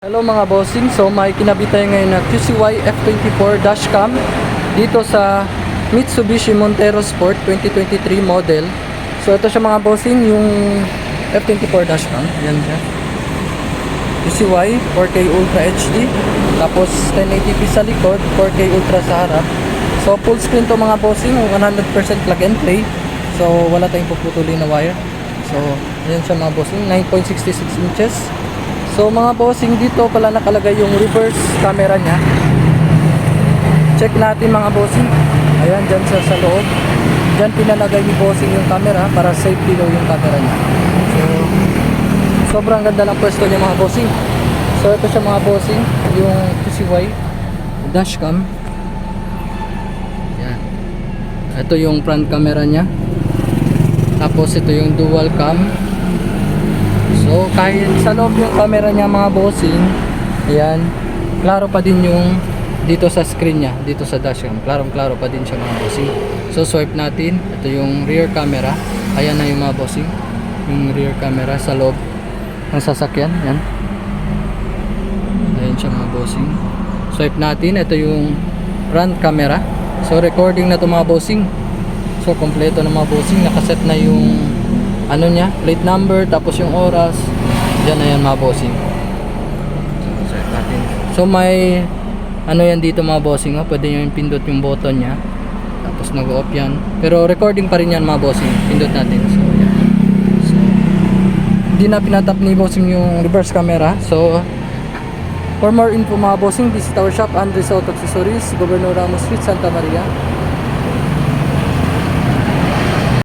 Hello mga bossing, so may kinabit tayo ngayon na QCY F24 dashcam dito sa Mitsubishi Montero Sport 2023 model. So ito siya mga bossing, yung F24 dashcam, yan siya. QCY 4K Ultra HD, tapos 1080p sa likod, 4K Ultra sa harap. So full screen to mga bossing, 100% plug and play. So wala tayong puputulin na wire. So yan siya mga bossing, 9.66 inches. So mga bossing, dito pala nakalagay yung reverse camera nya. Check natin mga bossing. Ayan, dyan sa loob. Dyan pinalagay ni bossing yung camera para safety daw yung camera nya. So sobrang ganda ng pwesto niya mga bossing. So ito siya mga bossing, yung QCY dashcam. Ayan. Ito yung front camera nya. Tapos ito yung dual cam. So kahit sa loob yung camera niya mga bossing, ayan, klaro pa din yung dito sa screen niya, dito sa dashcam, klaro pa din siya mga bossing. So swipe natin, ito yung rear camera. Ayan na yung mga bossing, yung rear camera sa loob ng sasakyan, yan. Ayan siya mga bossing. Swipe natin, ito yung front camera. So recording na to mga bossing. So kompleto na mga bossing, nakaset na yung ano niya, plate number, tapos yung oras. Diyan na yan mga bossing. So, set natin. So may ano yan dito mga bossing, oh. Pwede nyo yung pindot yung button nya. Tapos nag-off yan. Pero recording pa rin yan mga bossing. Pindot natin. So yan. So, hindi na pinatap ni bossing yung reverse camera. So for more info mga bossing, visit our shop, Andres Auto Accessories, Governor Ramos Street, Santa Maria.